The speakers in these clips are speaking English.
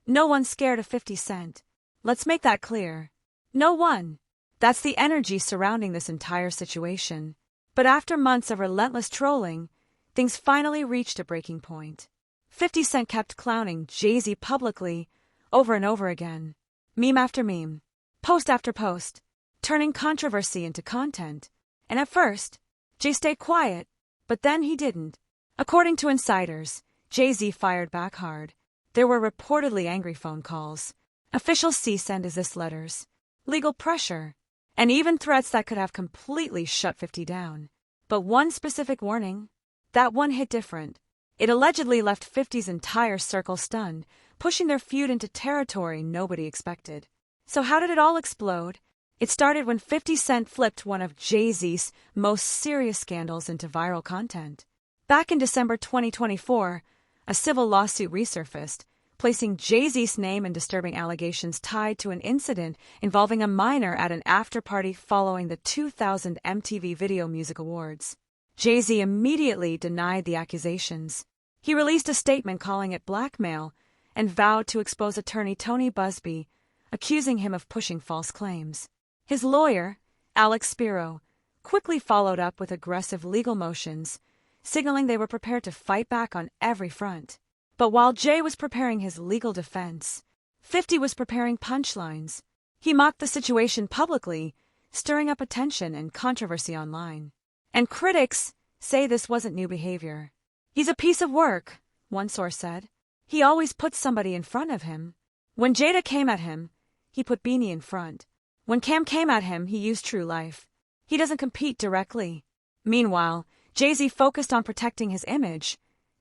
No one's scared of 50 Cent. Let's make that clear. No one. That's the energy surrounding this entire situation. But after months of relentless trolling, things finally reached a breaking point. 50 Cent kept clowning Jay-Z publicly, over and over again. Meme after meme. Post after post. Turning controversy into content. And at first, Jay stayed quiet, but then he didn't. According to insiders, Jay-Z fired back hard. There were reportedly angry phone calls, official cease and desist letters, legal pressure, and even threats that could have completely shut 50 down. But one specific warning, that one hit different. It allegedly left 50's entire circle stunned, pushing their feud into territory nobody expected. So how did it all explode? It started when 50 Cent flipped one of Jay-Z's most serious scandals into viral content. Back in December 2024, a civil lawsuit resurfaced, placing Jay-Z's name in disturbing allegations tied to an incident involving a minor at an after-party following the 2000 MTV Video Music Awards. Jay-Z immediately denied the accusations. He released a statement calling it blackmail and vowed to expose attorney Tony Busby, accusing him of pushing false claims. His lawyer, Alex Spiro, quickly followed up with aggressive legal motions, signaling they were prepared to fight back on every front. But while Jay was preparing his legal defense, 50 was preparing punchlines. He mocked the situation publicly, stirring up attention and controversy online. And critics say this wasn't new behavior. He's a piece of work, one source said. He always puts somebody in front of him. When Jada came at him, he put Beanie in front. When Cam came at him, he used True Life. He doesn't compete directly. Meanwhile, Jay-Z focused on protecting his image,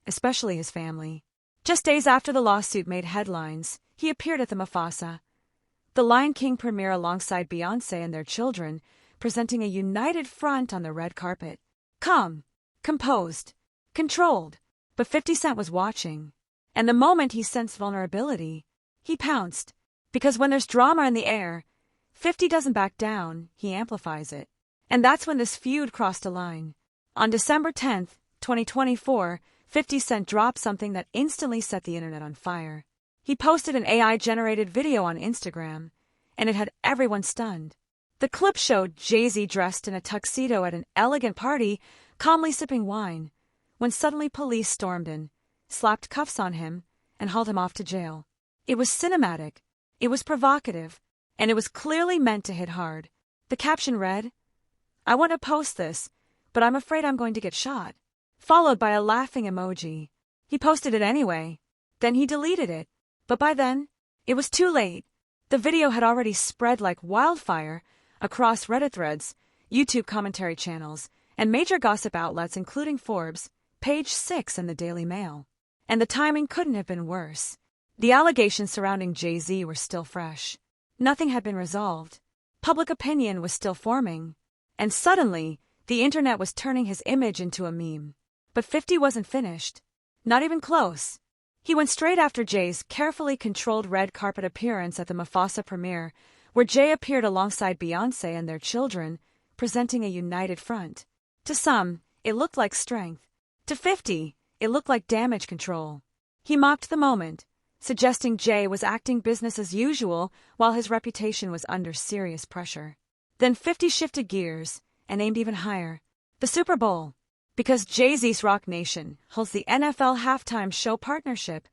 especially his family. Just days after the lawsuit made headlines, he appeared at the Mufasa, the Lion King premiere alongside Beyoncé and their children, presenting a united front on the red carpet. Calm, composed, controlled. But 50 Cent was watching. And the moment he sensed vulnerability, he pounced. Because when there's drama in the air, 50 doesn't back down, he amplifies it. And that's when this feud crossed a line. On December 10th, 2024, 50 Cent dropped something that instantly set the internet on fire. He posted an AI-generated video on Instagram, and it had everyone stunned. The clip showed Jay-Z dressed in a tuxedo at an elegant party, calmly sipping wine, when suddenly police stormed in, slapped cuffs on him, and hauled him off to jail. It was cinematic, it was provocative, and it was clearly meant to hit hard. The caption read, "I want to post this, but I'm afraid I'm going to get shot," followed by a laughing emoji. He posted it anyway. Then he deleted it. But by then, it was too late. The video had already spread like wildfire across Reddit threads, YouTube commentary channels, and major gossip outlets including Forbes, Page 6, and the Daily Mail. And the timing couldn't have been worse. The allegations surrounding Jay-Z were still fresh. Nothing had been resolved. Public opinion was still forming. And suddenly, the internet was turning his image into a meme. But 50 wasn't finished. Not even close. He went straight after Jay's carefully controlled red carpet appearance at the Mufasa premiere, where Jay appeared alongside Beyoncé and their children, presenting a united front. To some, it looked like strength. To 50, it looked like damage control. He mocked the moment, suggesting Jay was acting business as usual while his reputation was under serious pressure. Then 50 shifted gears and aimed even higher. The Super Bowl. Because Jay-Z's Rock Nation holds the NFL halftime show partnership,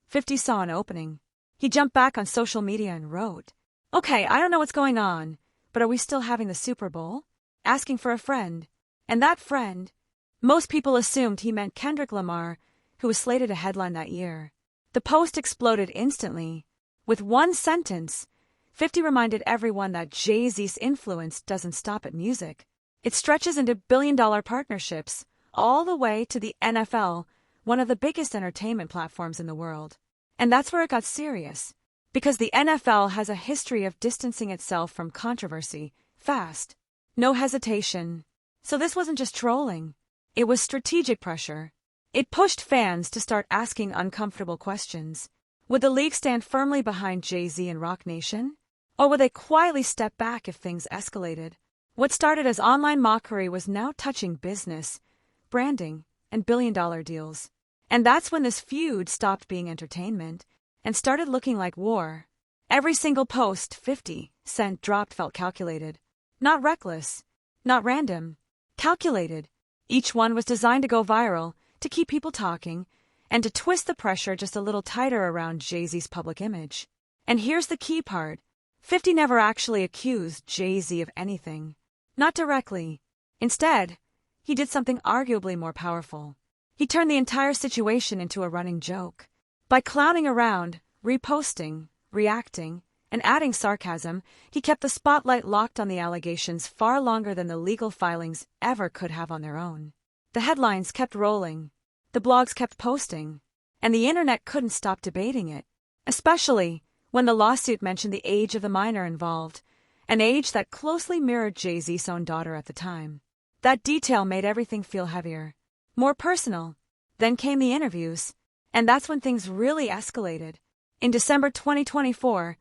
50 saw an opening. He jumped back on social media and wrote, "Okay, I don't know what's going on, but are we still having the Super Bowl?" Asking for a friend. And that friend, most people assumed he meant Kendrick Lamar, who was slated to headline that year. The post exploded instantly. With one sentence, 50 reminded everyone that Jay-Z's influence doesn't stop at music. It stretches into billion-dollar partnerships, all the way to the NFL, one of the biggest entertainment platforms in the world. And that's where it got serious. Because the NFL has a history of distancing itself from controversy, fast. No hesitation. So this wasn't just trolling. It was strategic pressure. It pushed fans to start asking uncomfortable questions. Would the league stand firmly behind Jay-Z and Rock Nation? Or would they quietly step back if things escalated? What started as online mockery was now touching business, branding, and billion-dollar deals. And that's when this feud stopped being entertainment and started looking like war. Every single post 50 Cent dropped felt calculated. Not reckless, not random. Calculated. Each one was designed to go viral, to keep people talking, and to twist the pressure just a little tighter around Jay-Z's public image. And here's the key part. 50 never actually accused Jay-Z of anything. Not directly. Instead, he did something arguably more powerful. He turned the entire situation into a running joke. By clowning around, reposting, reacting, and adding sarcasm, he kept the spotlight locked on the allegations far longer than the legal filings ever could have on their own. The headlines kept rolling, the blogs kept posting, and the internet couldn't stop debating it, especially when the lawsuit mentioned the age of the minor involved, an age that closely mirrored Jay-Z's own daughter at the time. That detail made everything feel heavier, more personal. Then came the interviews, and that's when things really escalated. In December 2024,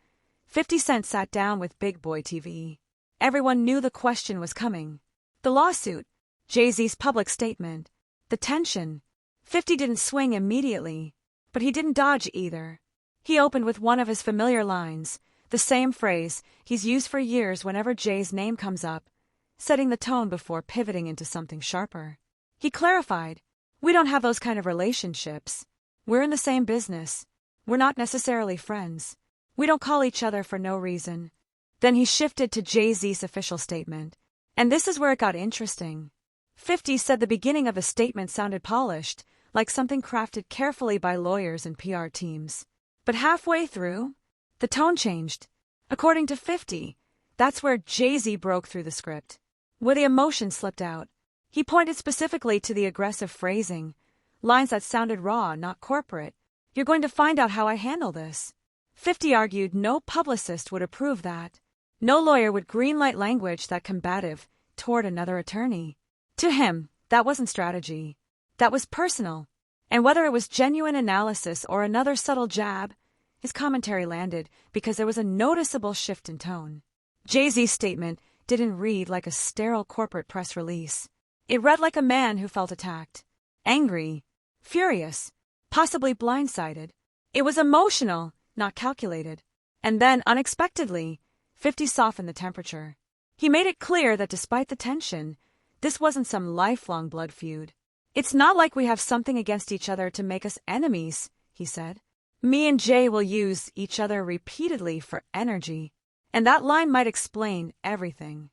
50 Cent sat down with Big Boy TV. Everyone knew the question was coming. The lawsuit, Jay-Z's public statement, the tension. 50 didn't swing immediately, but he didn't dodge either. He opened with one of his familiar lines, the same phrase he's used for years whenever Jay's name comes up, setting the tone before pivoting into something sharper. He clarified, "We don't have those kind of relationships. We're in the same business. We're not necessarily friends. We don't call each other for no reason." Then he shifted to Jay-Z's official statement. And this is where it got interesting. 50 said the beginning of the statement sounded polished, like something crafted carefully by lawyers and PR teams. But halfway through, the tone changed. According to 50, that's where Jay-Z broke through the script, where the emotion slipped out. He pointed specifically to the aggressive phrasing, lines that sounded raw, not corporate. "You're going to find out how I handle this." 50 argued no publicist would approve that. No lawyer would greenlight language that combative toward another attorney. To him, that wasn't strategy. That was personal. And whether it was genuine analysis or another subtle jab, his commentary landed because there was a noticeable shift in tone. Jay-Z's statement didn't read like a sterile corporate press release. It read like a man who felt attacked, angry, furious, possibly blindsided. It was emotional, not calculated. And then, unexpectedly, 50 softened the temperature. He made it clear that despite the tension, this wasn't some lifelong blood feud. "It's not like we have something against each other to make us enemies," he said. "Me and Jay will use each other repeatedly for energy." And that line might explain everything.